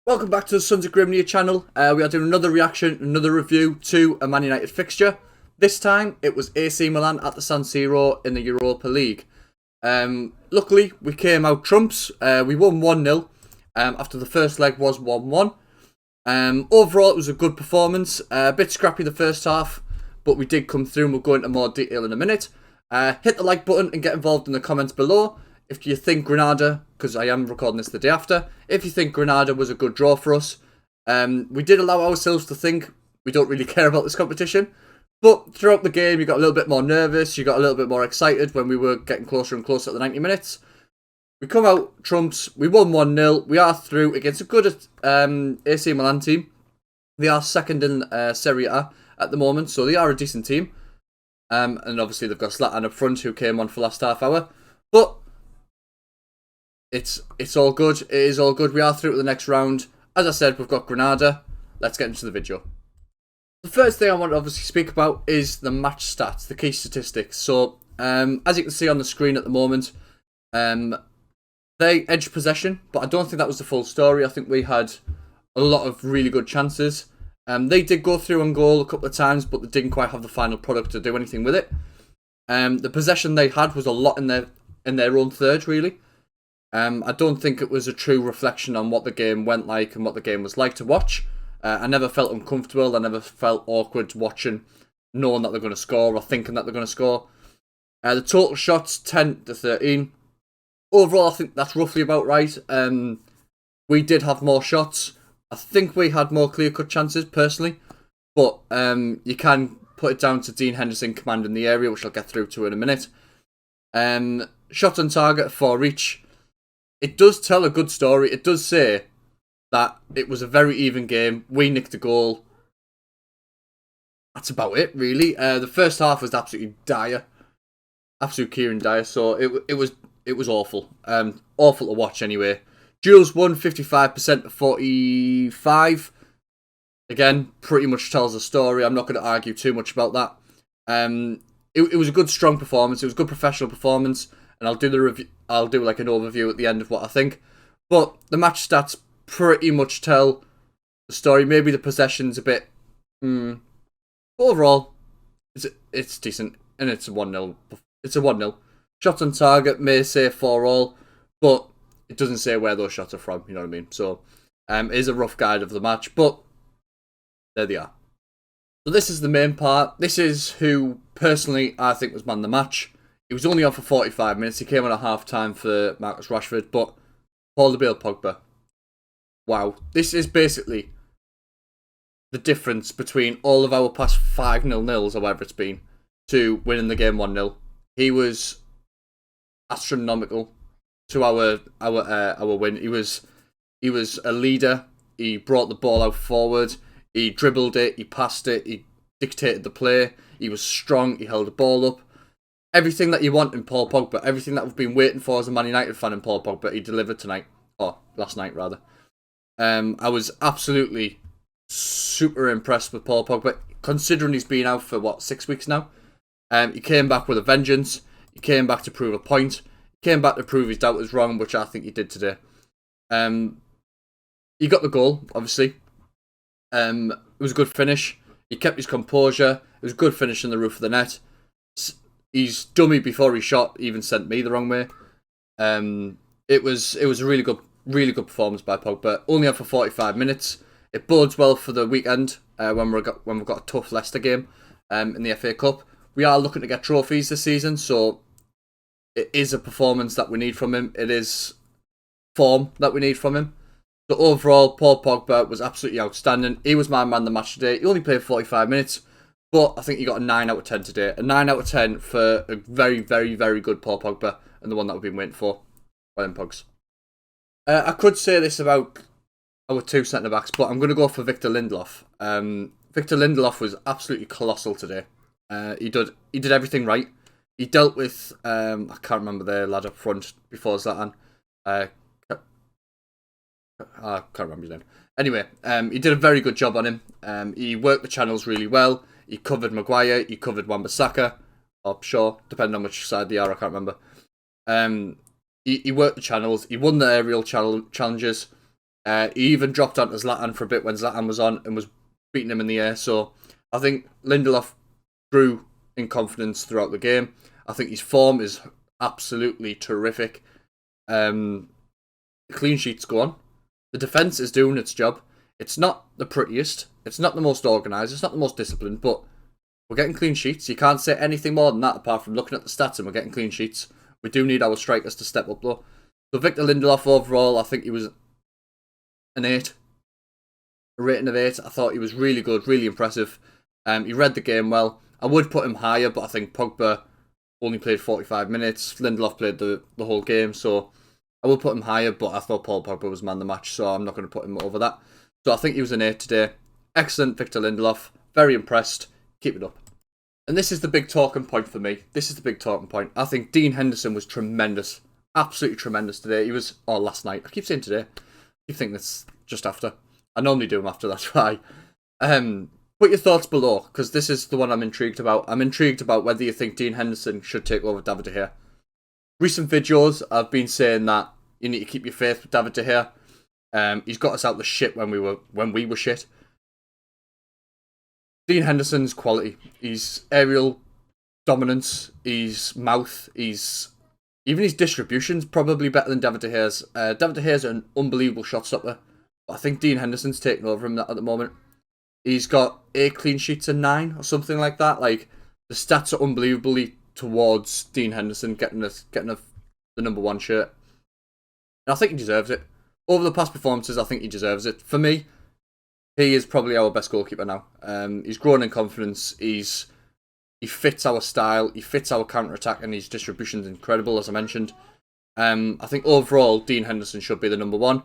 Welcome back to the Sons of Grimnir channel. We are doing another reaction, another review to a Man United fixture. This time it was AC Milan at the San Siro in the Europa League. Luckily we came out trumps. We won 1-0 after the first leg was 1-1. Overall it was a good performance. A bit scrappy the first half, but we did come through and we'll go into more detail in a minute. Hit the like button and get involved in the comments below. If you think Granada, because I am recording this the day after, if you think Granada was a good draw for us, we did allow ourselves to think we don't really care about this competition. But throughout the game, you got a little bit more nervous, you got a little bit more excited when we were getting closer and closer at the 90 minutes. We come out trumps, we won 1-0, we are through against a good AC Milan team. They are second in Serie A at the moment, so they are a decent team. And obviously they've got Zlatan up front who came on for last half hour. But it's all good. It is all good. We are through to the next round. As I said, we've got Granada. Let's get into the video. The first thing I want to obviously speak about is the match stats, the key statistics. So, as you can see on the screen at the moment, they edged possession, but I don't think that was the full story. I think we had a lot of really good chances. They did go through on goal a couple of times, but they didn't quite have the final product to do anything with it. The possession they had was a lot in their own third, really. I don't think it was a true reflection on what the game went like and what the game was like to watch. I never felt uncomfortable. I never felt awkward watching, knowing that they're going to score or thinking that they're going to score. The total shots, 10 to 13. Overall, I think that's roughly about right. We did have more shots. I think we had more clear-cut chances, personally. But you can put it down to Dean Henderson commanding the area, which I'll get through to in a minute. Shots on target, 4 each. It does tell a good story. It does say that it was a very even game. We nicked a goal. That's about it, really. The first half was absolutely dire. Absolute Kieran dire. So it was awful. Awful to watch anyway. Duels won 55% to 45. Again, pretty much tells a story. I'm not going to argue too much about that. It was a good, strong performance. It was a good professional performance. And I'll do the review. I'll do like an overview at the end of what I think. But the match stats pretty much tell the story. Maybe the possession's a bit. Overall, it's decent, and it's a 1-0. It's a 1-0. Shots on target may say 4-all, but it doesn't say where those shots are from. You know what I mean? So, it is a rough guide of the match, but there they are. So this is the main part. This is who personally I think was man of the match. He was only on for 45 minutes. He came on at half-time for Marcus Rashford, but POGBA. Wow. This is basically the difference between all of our past 5-0-0s, or whatever it's been, to winning the game 1-0. He was astronomical to our win. He was a leader. He brought the ball out forward. He dribbled it. He passed it. He dictated the play. He was strong. He held the ball up. Everything that you want in Paul Pogba, everything that we've been waiting for as a Man United fan in Paul Pogba, he delivered tonight. Or last night, rather. I was absolutely super impressed with Paul Pogba, considering he's been out for, 6 weeks now? He came back with a vengeance. He came back to prove a point. He came back to prove his doubt was wrong, which I think he did today. He got the goal, obviously. It was a good finish. He kept his composure. It was a good finish in the roof of the net. His dummy before he shot even sent me the wrong way. It was a really good performance by Pogba. Only on for 45 minutes. It bodes well for the weekend when we've got a tough Leicester game in the FA Cup. We are looking to get trophies this season, so it is a performance that we need from him. It is form that we need from him. So overall, Paul Pogba was absolutely outstanding. He was my man of the match today. He only played 45 minutes. But I think he got a 9 out of 10 today. A 9 out of 10 for a very, very, very good Paul Pogba. And the one that we've been waiting for. Well, Pogs. I could say this about our 2 centre-backs, but I'm going to go for Victor Lindelof. Victor Lindelof was absolutely colossal today. He did everything right. He dealt with, I can't remember the lad up front before Zlatan. I can't remember his name. Anyway, he did a very good job on him. He worked the channels really well. He covered Maguire, he covered Wan-Bissaka, or Shaw, depending on which side they are, I can't remember. He worked the channels, he won the aerial challenges. He even dropped onto Zlatan for a bit when Zlatan was on and was beating him in the air. So I think Lindelof grew in confidence throughout the game. I think his form is absolutely terrific. The clean sheets go on. The defence is doing its job. It's not the prettiest. It's not the most organised. It's not the most disciplined. But we're getting clean sheets. You can't say anything more than that apart from looking at the stats and we're getting clean sheets. We do need our strikers to step up though. So Victor Lindelof overall, I think he was an 8. A rating of 8. I thought he was really good, really impressive. He read the game well. I would put him higher, but I think Pogba only played 45 minutes. Lindelof played the whole game, so I will put him higher, but I thought Paul Pogba was man of the match, so I'm not going to put him over that. So I think he was an 8 today. Excellent, Victor Lindelof. Very impressed. Keep it up. And this is the big talking point for me. This is the big talking point. I think Dean Henderson was tremendous. Absolutely tremendous today. He was, last night. I keep saying today. I keep thinking it's just after. I normally do them after, that's why. Put your thoughts below, because this is the one I'm intrigued about. I'm intrigued about whether you think Dean Henderson should take over David De Gea. Recent videos, I've been saying that you need to keep your faith with David De Gea. He's got us out the shit when we were shit. Dean Henderson's quality. He's aerial dominance. He's mouth. Even his distribution's probably better than David De Gea's. David De Gea's an unbelievable shot stopper. But I think Dean Henderson's taking over him at the moment. He's got 8 clean sheets and 9 or something like that. Like, the stats are unbelievably towards Dean Henderson getting the number 1 shirt. And I think he deserves it. Over the past performances, I think he deserves it. For me, he is probably our best goalkeeper now. He's grown in confidence. He fits our style. He fits our counter-attack, and his distribution's incredible, as I mentioned. I think overall, Dean Henderson should be the number 1.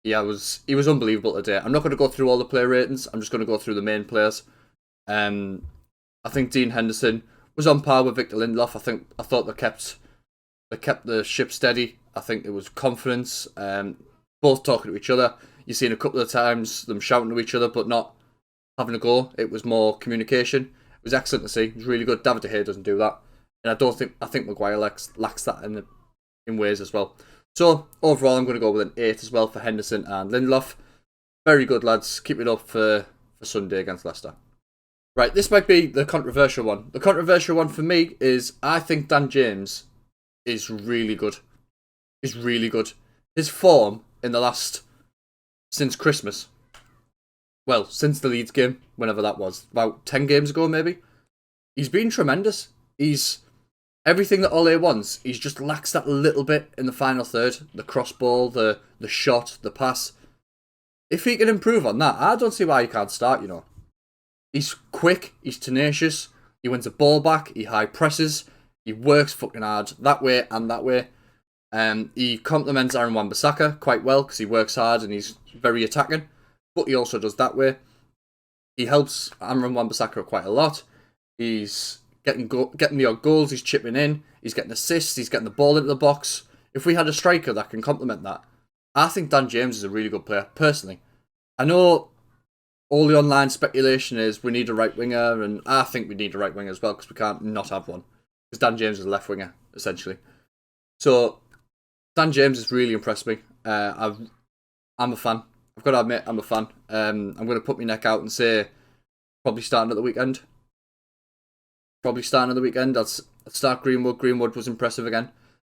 He was unbelievable today. I'm not going to go through all the player ratings. I'm just going to go through the main players. I think Dean Henderson was on par with Victor Lindelof. I thought they kept the ship steady. I think it was confidence. Both talking to each other. You've seen a couple of times them shouting to each other, but not having a go. It was more communication. It was excellent to see. It was really good. David De Gea doesn't do that, and I think Maguire lacks that in ways as well. So overall, I'm going to go with an 8 as well for Henderson and Lindelof. Very good, lads. Keep it up for Sunday against Leicester. Right, this might be the controversial one. The controversial one for me is I think Dan James is really good. He's really good. His form in the last, since Christmas, well, since the Leeds game, whenever that was, about 10 games ago maybe, he's been tremendous. He's everything that Ole wants. He's just lacks that little bit in the final third. The cross ball, the shot, the pass. If he can improve on that, I don't see why he can't start, you know. He's quick, he's tenacious, he wins the ball back, he high presses, he works fucking hard that way and that way. He complements Aaron Wan-Bissaka quite well because he works hard and he's very attacking, but he also does that way. He helps Aaron Wan-Bissaka quite a lot. He's getting the odd goals, he's chipping in, he's getting assists, he's getting the ball into the box. If we had a striker that can complement that, I think Dan James is a really good player, personally. I know all the online speculation is we need a right winger, and I think we need a right winger as well because we can't not have one. Because Dan James is a left winger, essentially. So, Dan James has really impressed me. I'm a fan. I've got to admit, I'm a fan. I'm going to put my neck out and say probably starting at the weekend. I'd start Greenwood. Greenwood was impressive again.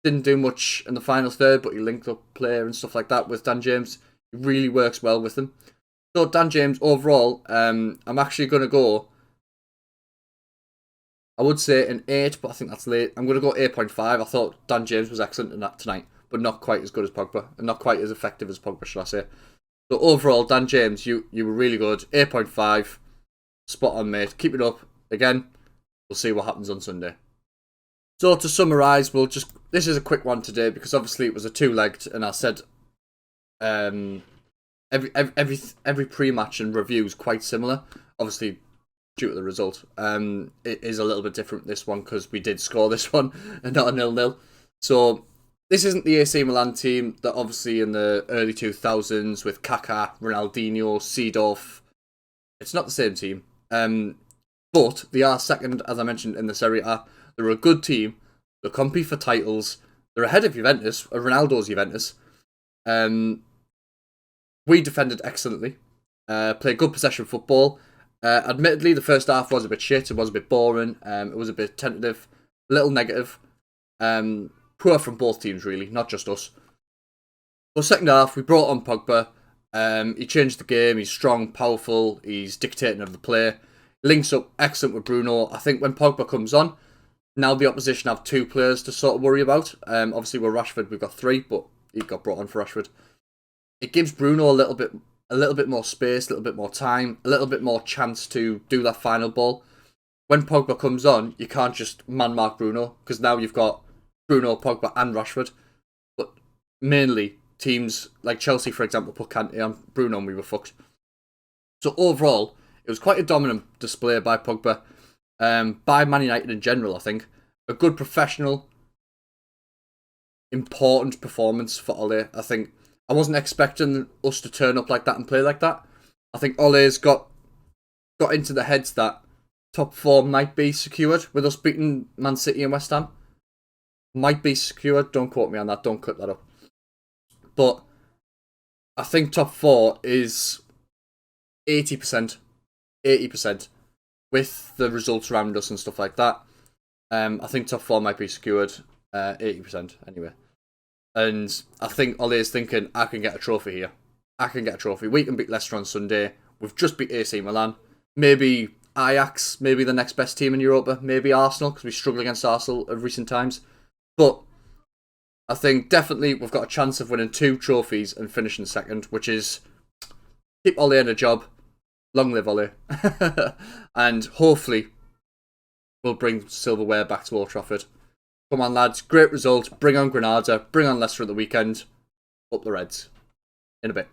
Didn't do much in the final third, but he linked up player and stuff like that with Dan James. He really works well with him. So Dan James, overall, I'm actually going to go, I would say an 8, but I think that's late. I'm going to go 8.5. I thought Dan James was excellent in that tonight, but not quite as good as Pogba, and not quite as effective as Pogba, should I say. So overall, Dan James, you were really good. 8.5. Spot on, mate. Keep it up. Again, we'll see what happens on Sunday. So to summarise, this is a quick one today because obviously it was a 2-legged, and I said every pre-match and review is quite similar. Obviously, due to the result, it is a little bit different this one because we did score this one and not a 0-0. So this isn't the AC Milan team that obviously in the early 2000s with Kaká, Ronaldinho, Seedorf. It's not the same team. But they are second, as I mentioned, in the Serie A. They're a good team. They compete for titles. They're ahead of Juventus, Ronaldo's Juventus. We defended excellently, played good possession football. Admittedly, the first half was a bit shit. It was a bit boring. It was a bit tentative, a little negative. Poor from both teams, really, not just us. But second half, we brought on Pogba. He changed the game. He's strong, powerful. He's dictating of the play. Links up excellent with Bruno. I think when Pogba comes on, now the opposition have 2 players to sort of worry about. Obviously, with Rashford, we've got 3, but he got brought on for Rashford. It gives Bruno a little bit more space, a little bit more time, a little bit more chance to do that final ball. When Pogba comes on, you can't just man-mark Bruno, because now you've got Bruno, Pogba and Rashford. But mainly, teams like Chelsea, for example, put Kante on Bruno and we were fucked. So overall, it was quite a dominant display by Pogba, by Man United in general, I think. A good professional, important performance for Ole. I think I wasn't expecting us to turn up like that and play like that. I think Ole's got into the heads that top 4 might be secured with us beating Man City and West Ham. Might be secured. Don't quote me on that. Don't cut that up. But I think top 4 is 80%, 80% with the results around us and stuff like that. I think top 4 might be secured 80% anyway. And I think Ole is thinking, I can get a trophy here. I can get a trophy. We can beat Leicester on Sunday. We've just beat AC Milan. Maybe Ajax, maybe the next best team in Europa. Maybe Arsenal, because we struggle against Arsenal in recent times. But I think definitely we've got a chance of winning 2 trophies and finishing second, which is keep Ole in a job. Long live Ole. And hopefully we'll bring silverware back to Old Trafford. Come on, lads. Great result. Bring on Granada. Bring on Leicester at the weekend. Up the Reds. In a bit.